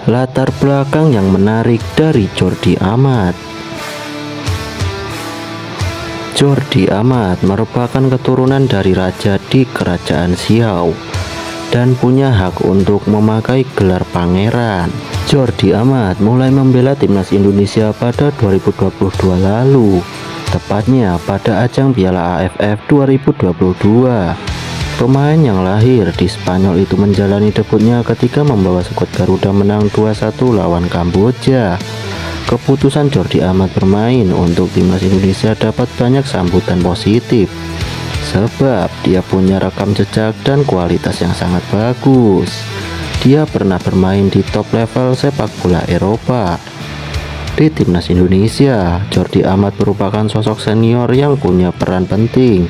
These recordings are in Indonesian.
Latar belakang yang menarik dari Jordi Amat. Jordi Amat merupakan keturunan dari raja di kerajaan Siau dan punya hak untuk memakai gelar pangeran. Jordi Amat mulai membela timnas Indonesia pada 2022 lalu, tepatnya pada ajang Piala AFF 2022. Pemain yang lahir di Spanyol itu menjalani debutnya ketika membawa skuad Garuda menang 2-1 lawan Kamboja. Keputusan Jordi Amat bermain untuk timnas Indonesia dapat banyak sambutan positif, sebab dia punya rekam jejak dan kualitas yang sangat bagus. Dia pernah bermain di top level sepak bola Eropa. Di timnas Indonesia, Jordi Amat merupakan sosok senior yang punya peran penting.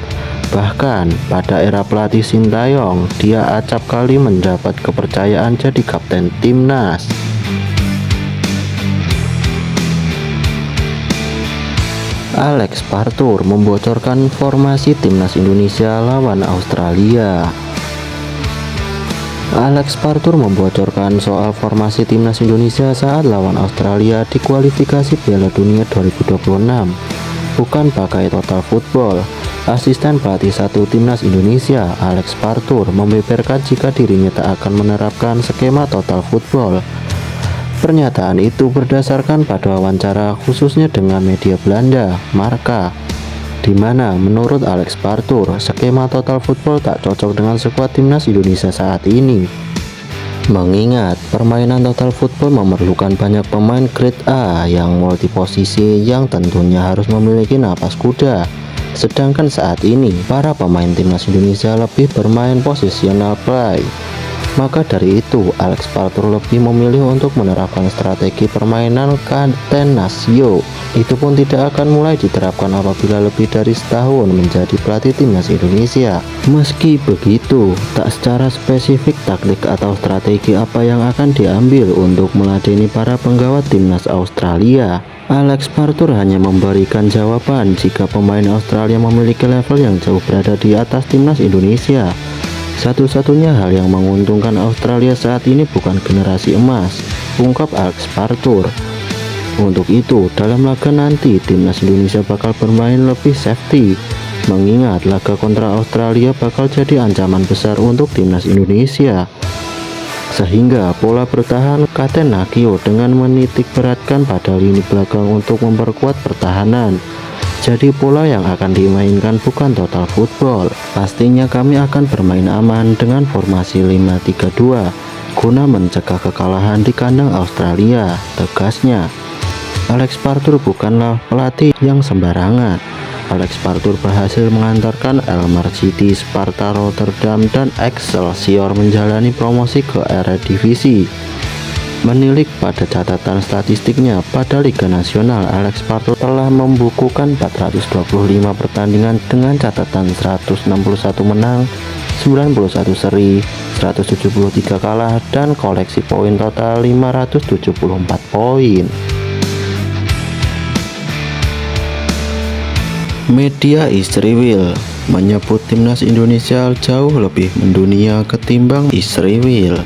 Bahkan pada era pelatih Sintayong, dia acap kali mendapat kepercayaan jadi kapten timnas. Alex Partur membocorkan formasi timnas Indonesia lawan Australia. Alex Partur membocorkan soal formasi timnas Indonesia saat lawan Australia di kualifikasi Piala Dunia 2026. Bukan pakai total football. Asisten pelatih 1 timnas Indonesia, Alex Partur, membeberkan jika dirinya tak akan menerapkan skema total football. Pernyataan itu berdasarkan pada wawancara khususnya dengan media Belanda, Marca, di mana menurut Alex Partur, skema total football tak cocok dengan skuad timnas Indonesia saat ini. Mengingat permainan total football memerlukan banyak pemain grade A yang multiposisi yang tentunya harus memiliki napas kuda. Sedangkan saat ini, para pemain timnas Indonesia lebih bermain positional play. Maka dari itu, Alex Partur lebih memilih untuk menerapkan strategi permainan catenaccio. Itu pun tidak akan mulai diterapkan apabila lebih dari setahun menjadi pelatih timnas Indonesia. Meski begitu, tak secara spesifik taktik atau strategi apa yang akan diambil untuk meladeni para penggawa timnas Australia. Alex Partur hanya memberikan jawaban jika pemain Australia memiliki level yang jauh berada di atas timnas Indonesia. Satu-satunya hal yang menguntungkan Australia saat ini bukan generasi emas, ungkap Alex Partur. Untuk itu, dalam laga nanti timnas Indonesia bakal bermain lebih safety, mengingat laga kontra Australia bakal jadi ancaman besar untuk timnas Indonesia. Sehingga pola bertahan catenaccio dengan menitik beratkan pada lini belakang untuk memperkuat pertahanan. Jadi pola yang akan dimainkan bukan total football. Pastinya kami akan bermain aman dengan formasi 5-3-2 guna mencegah kekalahan di kandang Australia, tegasnya. Alex Partur bukanlah pelatih yang sembarangan. Alex Partur berhasil mengantarkan Elmar City, Sparta Rotterdam, dan Excelsior menjalani promosi ke Eredivisie. Menilik pada catatan statistiknya pada Liga Nasional, Alex Partur telah membukukan 425 pertandingan dengan catatan 161 menang, 91 seri, 173 kalah, dan koleksi poin total 574 poin. Media Israel menyebut timnas Indonesia jauh lebih mendunia ketimbang Israel.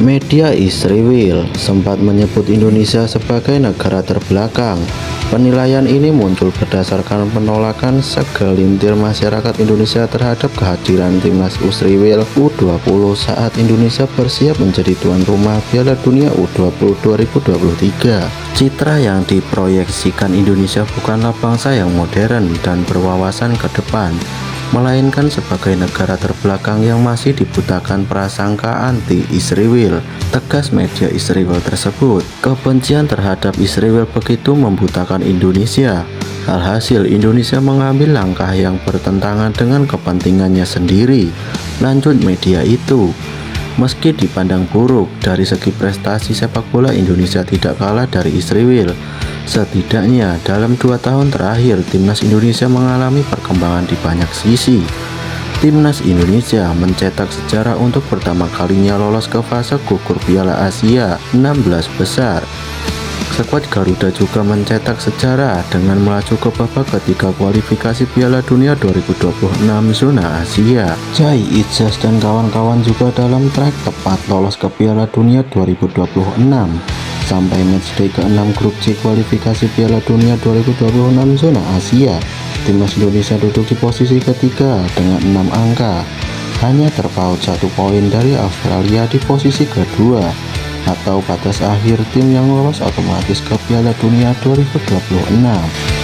Media Israel sempat menyebut Indonesia sebagai negara terbelakang. Penilaian ini muncul berdasarkan penolakan segelintir masyarakat Indonesia terhadap kehadiran timnas Israel U20 saat Indonesia bersiap menjadi tuan rumah Piala Dunia U20 2023. Citra yang diproyeksikan Indonesia bukanlah bangsa yang modern dan berwawasan ke depan, melainkan sebagai negara terbelakang yang masih dibutakan prasangka anti-Israel, tegas media Israel tersebut. Kebencian terhadap Israel begitu membutakan Indonesia. Alhasil Indonesia mengambil langkah yang bertentangan dengan kepentingannya sendiri, lanjut media itu. Meski dipandang buruk, dari segi prestasi sepak bola Indonesia tidak kalah dari Israel. Setidaknya dalam 2 tahun terakhir, timnas Indonesia mengalami perkembangan di banyak sisi. Timnas Indonesia mencetak sejarah untuk pertama kalinya lolos ke fase gugur Piala Asia 16 besar. Skuad Garuda juga mencetak sejarah dengan melaju ke babak ketiga kualifikasi Piala Dunia 2026 zona Asia. Jai Ijaz dan kawan-kawan juga dalam track tepat lolos ke Piala Dunia 2026. Sampai matchday ke-6 grup C kualifikasi Piala Dunia 2026 zona Asia, timnas Indonesia duduk di posisi ketiga dengan 6 angka, hanya terpaut 1 poin dari Australia di posisi kedua, atau batas akhir tim yang lolos otomatis ke Piala Dunia 2026.